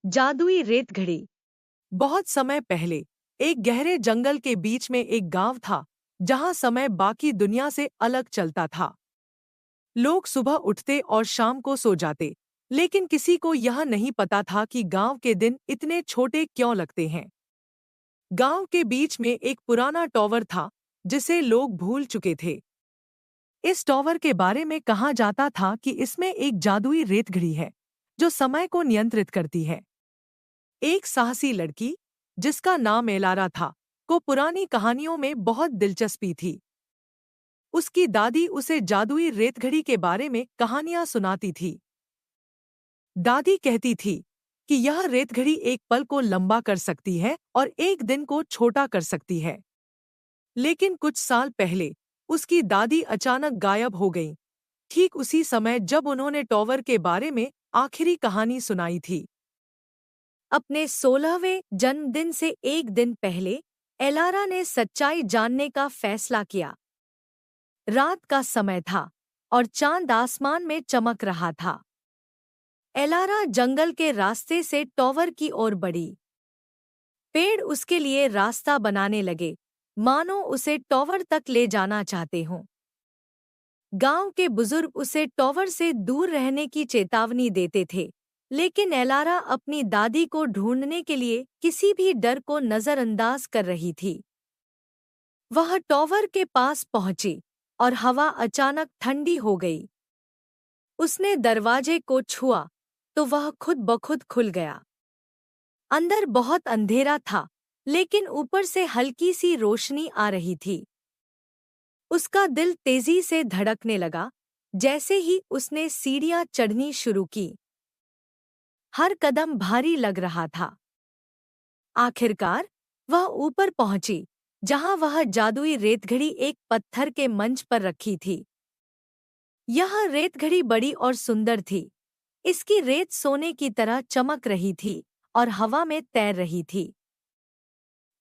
जादुई रेत घड़ी। बहुत समय पहले एक गहरे जंगल के बीच में एक गांव था जहां समय बाकी दुनिया से अलग चलता था। लोग सुबह उठते और शाम को सो जाते, लेकिन किसी को यह नहीं पता था कि गांव के दिन इतने छोटे क्यों लगते हैं। गांव के बीच में एक पुराना टॉवर था जिसे लोग भूल चुके थे। इस टॉवर के बारे में कहा जाता था कि इसमें एक जादुई रेत घड़ी है जो समय को नियंत्रित करती है। एक साहसी लड़की, जिसका नाम एलारा था, को पुरानी कहानियों में बहुत दिलचस्पी थी। उसकी दादी उसे जादुई रेतघड़ी के बारे में कहानियां सुनाती थी। दादी कहती थी कि यह रेतघड़ी एक पल को लंबा कर सकती है और एक दिन को छोटा कर सकती है। लेकिन कुछ साल पहले उसकी दादी अचानक गायब हो गईं, ठीक उसी समय जब उन्होंने टॉवर के बारे में आखिरी कहानी सुनाई थी। अपने 16वें जन्मदिन से एक दिन पहले एलारा ने सच्चाई जानने का फैसला किया। रात का समय था और चांद आसमान में चमक रहा था। एलारा जंगल के रास्ते से टॉवर की ओर बढ़ी। पेड़ उसके लिए रास्ता बनाने लगे, मानो उसे टॉवर तक ले जाना चाहते हों। गांव के बुजुर्ग उसे टॉवर से दूर रहने की चेतावनी देते थे, लेकिन एलारा अपनी दादी को ढूंढने के लिए किसी भी डर को नजरअंदाज कर रही थी। वह टॉवर के पास पहुंची और हवा अचानक ठंडी हो गई। उसने दरवाजे को छुआ तो वह खुद ब खुद खुल गया। अंदर बहुत अंधेरा था, लेकिन ऊपर से हल्की सी रोशनी आ रही थी। उसका दिल तेजी से धड़कने लगा जैसे ही उसने सीढ़ियां चढ़नी शुरू की। हर कदम भारी लग रहा था। आखिरकार वह ऊपर पहुंची, जहां वह जादुई रेतघड़ी एक पत्थर के मंच पर रखी थी। यह रेतघड़ी बड़ी और सुंदर थी। इसकी रेत सोने की तरह चमक रही थी और हवा में तैर रही थी।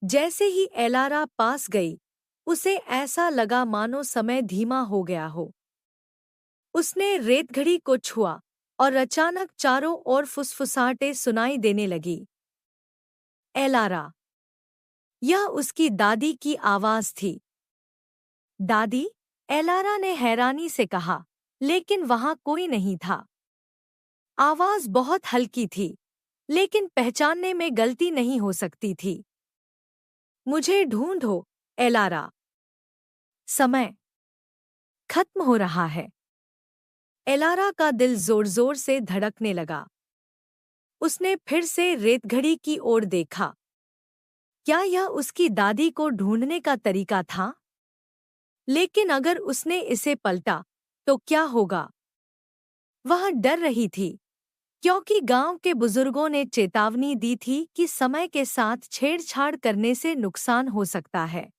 जैसे ही एलारा पास गई, उसे ऐसा लगा मानो समय धीमा हो गया हो। उसने रेतघड़ी को छुआ और अचानक चारों ओर फुसफुसाहटें सुनाई देने लगी। एलारा। यह उसकी दादी की आवाज थी। दादी, एलारा ने हैरानी से कहा, लेकिन वहां कोई नहीं था। आवाज बहुत हल्की थी, लेकिन पहचानने में गलती नहीं हो सकती थी। मुझे ढूंढो, एलारा। समय खत्म हो रहा है। एलारा का दिल जोर जोर से धड़कने लगा। उसने फिर से रेतघड़ी की ओर देखा। क्या यह उसकी दादी को ढूंढने का तरीका था? लेकिन अगर उसने इसे पलटा, तो क्या होगा? वह डर रही थी, क्योंकि गांव के बुजुर्गों ने चेतावनी दी थी कि समय के साथ छेड़छाड़ करने से नुकसान हो सकता है।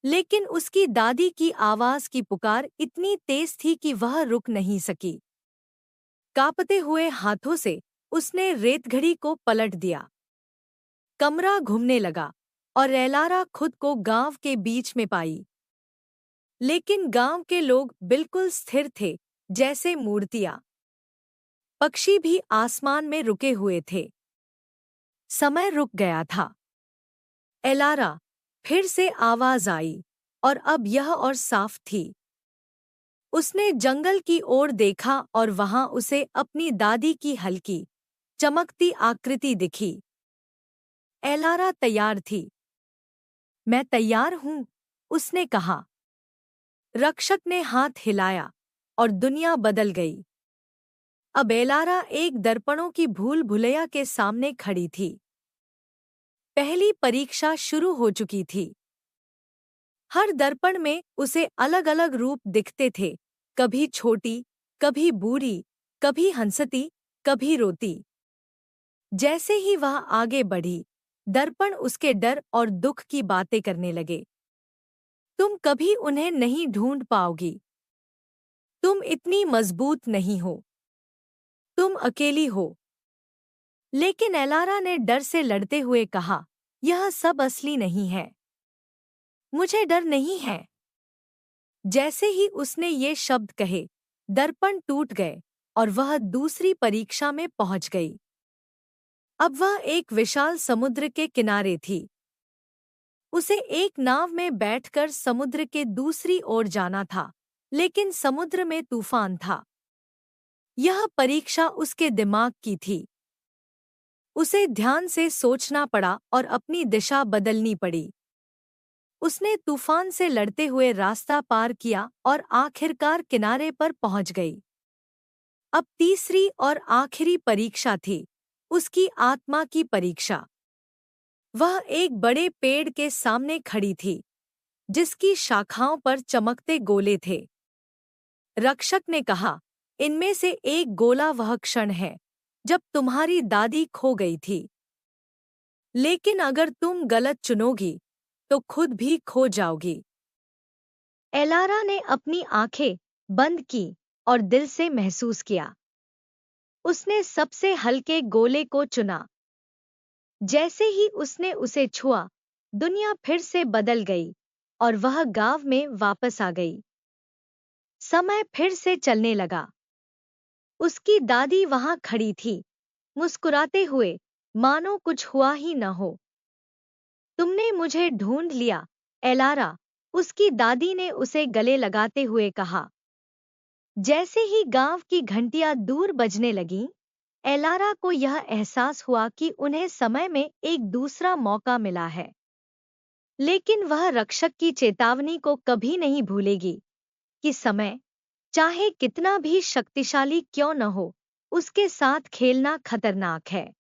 लेकिन उसकी दादी की आवाज की पुकार इतनी तेज थी कि वह रुक नहीं सकी। कांपते हुए हाथों से उसने रेतघड़ी को पलट दिया। कमरा घूमने लगा और एलारा खुद को गांव के बीच में पाई। लेकिन गांव के लोग बिल्कुल स्थिर थे, जैसे मूर्तियां। पक्षी भी आसमान में रुके हुए थे। समय रुक गया था। एलारा, फिर से आवाज आई, और अब यह और साफ थी। उसने जंगल की ओर देखा और वहां उसे अपनी दादी की हल्की, चमकती आकृति दिखी। एलारा तैयार थी। मैं तैयार हूं, उसने कहा। रक्षक ने हाथ हिलाया और दुनिया बदल गई। अब एलारा एक दर्पणों की भूल भुलैया के सामने खड़ी थी। पहली परीक्षा शुरू हो चुकी थी। हर दर्पण में उसे अलग अलग रूप दिखते थे, कभी छोटी, कभी बूढ़ी, कभी हंसती, कभी रोती। जैसे ही वह आगे बढ़ी, दर्पण उसके डर और दुख की बातें करने लगे। तुम कभी उन्हें नहीं ढूंढ पाओगी। तुम इतनी मजबूत नहीं हो। तुम अकेली हो। लेकिन एलारा ने डर से लड़ते हुए कहा, यह सब असली नहीं है। मुझे डर नहीं है। जैसे ही उसने ये शब्द कहे, दर्पण टूट गए और वह दूसरी परीक्षा में पहुंच गई। अब वह एक विशाल समुद्र के किनारे थी। उसे एक नाव में बैठकर समुद्र के दूसरी ओर जाना था, लेकिन समुद्र में तूफान था। यह परीक्षा उसके दिमाग की थी। उसे ध्यान से सोचना पड़ा और अपनी दिशा बदलनी पड़ी। उसने तूफान से लड़ते हुए रास्ता पार किया और आखिरकार किनारे पर पहुंच गई। अब तीसरी और आखिरी परीक्षा थी, उसकी आत्मा की परीक्षा। वह एक बड़े पेड़ के सामने खड़ी थी, जिसकी शाखाओं पर चमकते गोले थे। रक्षक ने कहा, इनमें से एक गोला वह क्षण है जब तुम्हारी दादी खो गई थी। लेकिन अगर तुम गलत चुनोगी तो खुद भी खो जाओगी। एलारा ने अपनी आंखें बंद की और दिल से महसूस किया। उसने सबसे हल्के गोले को चुना। जैसे ही उसने उसे छुआ, दुनिया फिर से बदल गई और वह गांव में वापस आ गई। समय फिर से चलने लगा। उसकी दादी वहां खड़ी थी, मुस्कुराते हुए, मानो कुछ हुआ ही न हो। तुमने मुझे ढूंढ लिया, एलारा, उसकी दादी ने उसे गले लगाते हुए कहा। जैसे ही गांव की घंटियां दूर बजने लगीं, एलारा को यह एहसास हुआ कि उन्हें समय में एक दूसरा मौका मिला है। लेकिन वह रक्षक की चेतावनी को कभी नहीं भूलेगी कि समय, चाहे कितना भी शक्तिशाली क्यों न हो, उसके साथ खेलना खतरनाक है।